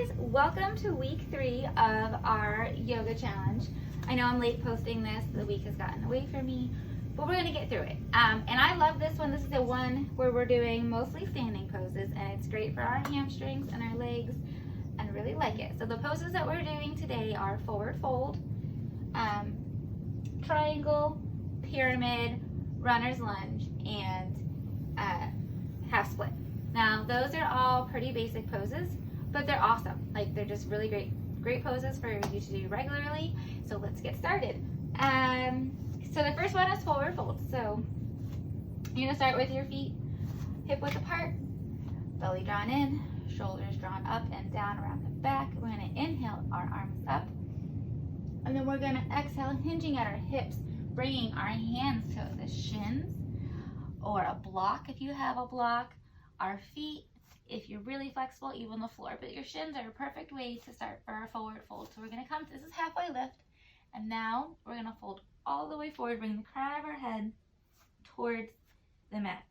guys, welcome to week 3 of our yoga challenge. I know I'm late posting this, the week has gotten away from me, but we're going to get through it. And I love this one. This is the one where we're doing mostly standing poses, and it's great for our hamstrings and our legs, and I really like it. So the poses that we're doing today are forward fold, triangle, pyramid, runner's lunge, and half split. Now those are all pretty basic poses, but they're awesome. Like, they're just really great poses for you to do regularly. So let's get started. So the first one is forward fold. So you're gonna start with your feet hip width apart, belly drawn in, shoulders drawn up and down around the back. We're gonna inhale our arms up, and then we're gonna exhale, hinging at our hips, bringing our hands to the shins or a block if you have a block, our feet, if you're really flexible, even the floor. But your shins are a perfect way to start for a forward fold. So we're gonna come, this is halfway lift, and now we're gonna fold all the way forward, bring the crown of our head towards the mat.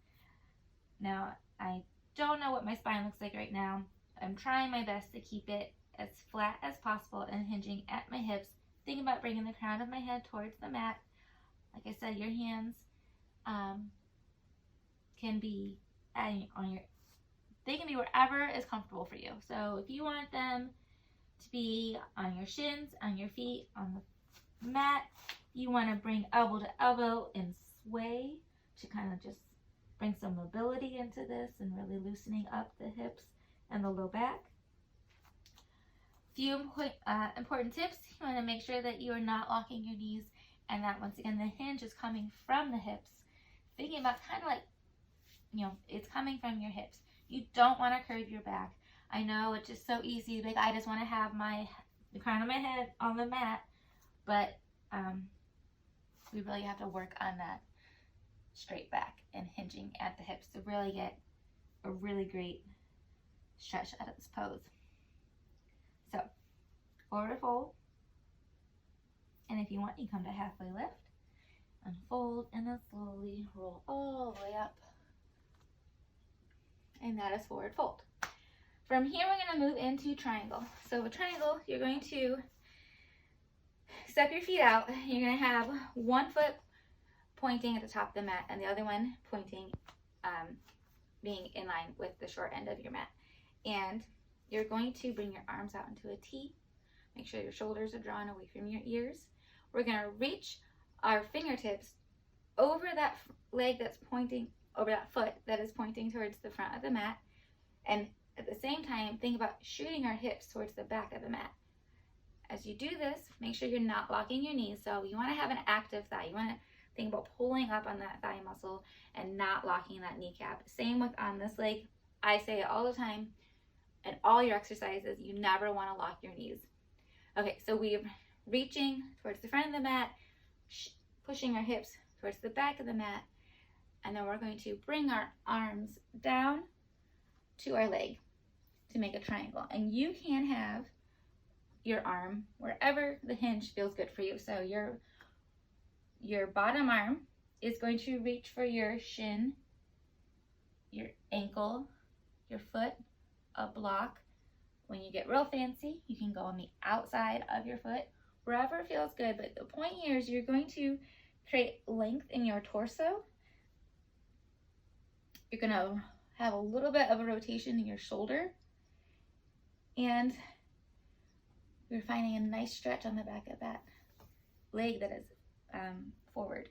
Now, I don't know what my spine looks like right now. I'm trying my best to keep it as flat as possible and hinging at my hips. Think about bringing the crown of my head towards the mat. Like I said, your hands can be they can be wherever is comfortable for you. So if you want them to be on your shins, on your feet, on the mat, you want to bring elbow to elbow and sway to kind of just bring some mobility into this and really loosening up the hips and the low back. Few important tips. You want to make sure that you are not locking your knees, and that once again the hinge is coming from the hips. Thinking about kind of like, it's coming from your hips. You don't want to curve your back. I know it's just so easy, like I just want to have the crown of my head on the mat, but we really have to work on that straight back and hinging at the hips to really get a really great stretch out of this pose. So, forward fold, and if you want, you come to halfway lift, unfold, and then slowly roll all the way up. And that is forward fold. From here, we're going to move into triangle. So with triangle, you're going to step your feet out. You're going to have one foot pointing at the top of the mat and the other one pointing, being in line with the short end of your mat. And you're going to bring your arms out into a T. Make sure your shoulders are drawn away from your ears. We're going to reach our fingertips over that leg that's pointing, over that foot that is pointing towards the front of the mat, and at the same time think about shooting our hips towards the back of the mat. As you do this, make sure you're not locking your knees. So you want to have an active thigh. You want to think about pulling up on that thigh muscle and not locking that kneecap. Same with on this leg. I say it all the time in all your exercises, you never want to lock your knees. Okay, so we're reaching towards the front of the mat, pushing our hips towards the back of the mat, and then we're going to bring our arms down to our leg to make a triangle. And you can have your arm wherever the hinge feels good for you. So your bottom arm is going to reach for your shin, your ankle, your foot, a block. When you get real fancy, you can go on the outside of your foot, wherever feels good. But the point here is you're going to create length in your torso. You're going to have a little bit of a rotation in your shoulder, and you're finding a nice stretch on the back of that leg that is forward.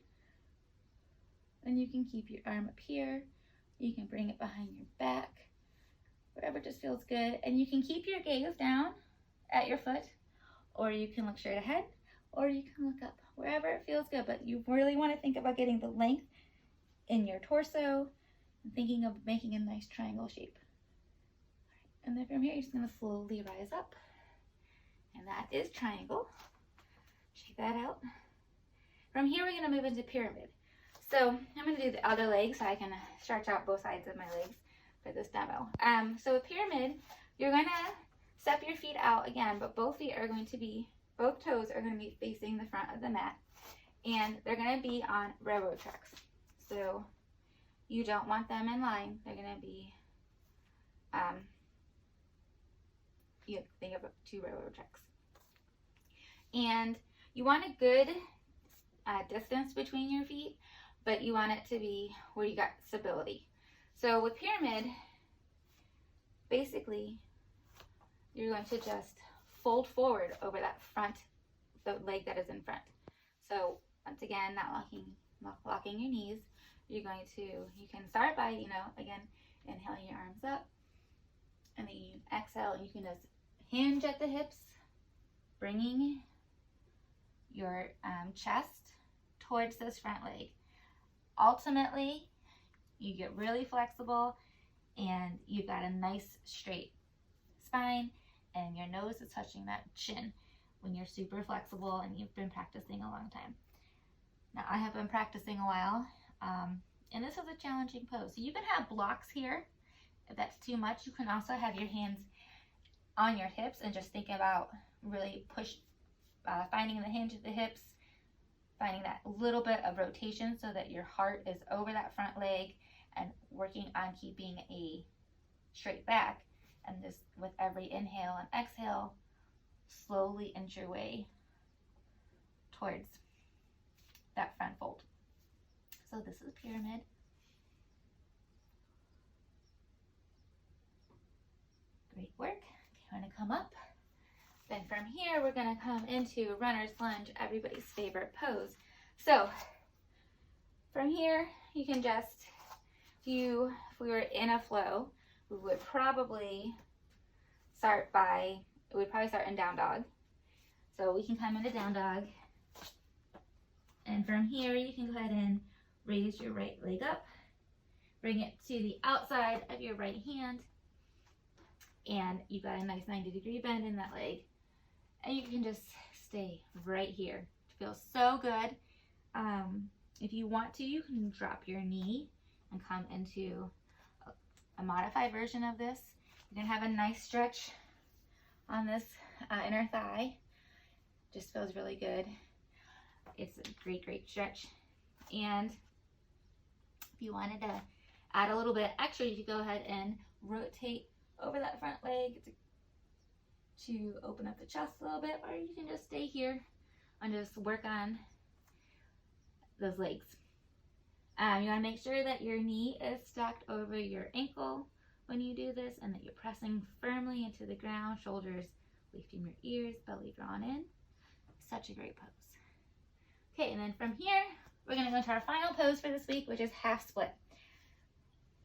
And you can keep your arm up here. You can bring it behind your back, whatever just feels good. And you can keep your gaze down at your foot, or you can look straight ahead, or you can look up, wherever it feels good. But you really want to think about getting the length in your torso and thinking of making a nice triangle shape. And then from here, you're just going to slowly rise up. And that is triangle. Check that out. From here, we're going to move into pyramid. So I'm going to do the other leg so I can stretch out both sides of my legs for this demo. So with pyramid, you're going to step your feet out again, but both toes are going to be facing the front of the mat, and they're going to be on railroad tracks. So you don't want them in line. They're going to be you think of 2 railroad tracks. And you want a good distance between your feet, but you want it to be where you got stability. So with pyramid, basically, you're going to just fold forward over that front, the leg that is in front. So once again, not locking your knees. You can start by, again, inhaling your arms up, and then you exhale, and you can just hinge at the hips, bringing your chest towards this front leg. Ultimately, you get really flexible, and you've got a nice straight spine, and your nose is touching that chin when you're super flexible and you've been practicing a long time. Now, I have been practicing a while, and this is a challenging pose. So you can have blocks here. If that's too much, you can also have your hands on your hips and just think about really finding the hinge at the hips, finding that little bit of rotation so that your heart is over that front leg, and working on keeping a straight back. And just with every inhale and exhale, slowly inch your way towards that front fold. So this is pyramid. Great work. You want to come up. Then from here, we're going to come into runner's lunge, everybody's favorite pose. So from here, you can just if we were in a flow, we would probably start in down dog. So we can come into down dog. And from here, you can go ahead and raise your right leg up, bring it to the outside of your right hand, and you've got a nice 90-degree bend in that leg. And you can just stay right here. It feels so good. If you want to, you can drop your knee and come into a modified version of this. You're gonna have a nice stretch on this inner thigh. Just feels really good. It's a great, great stretch. And if you wanted to add a little bit extra, you could go ahead and rotate over that front leg to open up the chest a little bit, or you can just stay here and just work on those legs. You want to make sure that your knee is stacked over your ankle when you do this, and that you're pressing firmly into the ground, shoulders away from your ears, belly drawn in. Such a great pose. Okay, and then from here, we're going to go into our final pose for this week, which is half split.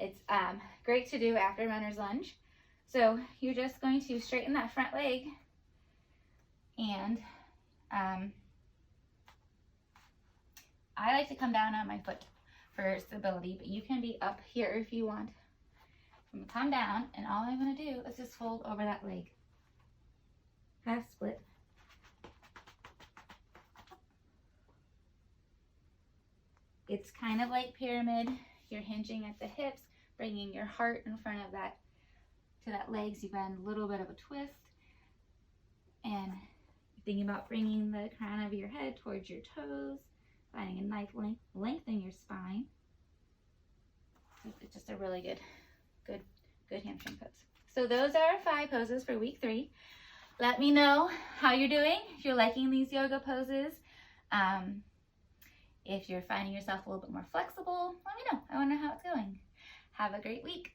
It's great to do after runner's lunge. So you're just going to straighten that front leg, and I like to come down on my foot for stability, but you can be up here if you want. I'm going to come down, and all I'm going to do is just fold over that leg. Half split. It's kind of like pyramid. You're hinging at the hips, bringing your heart in front of that to that leg, so you've got a little bit of a twist, and thinking about bringing the crown of your head towards your toes, finding a nice length in your spine. It's just a really good hamstring pose. So those are our 5 poses for week 3. Let me know how you're doing, if you're liking these yoga poses. If you're finding yourself a little bit more flexible, let me know. I want to know how it's going. Have a great week.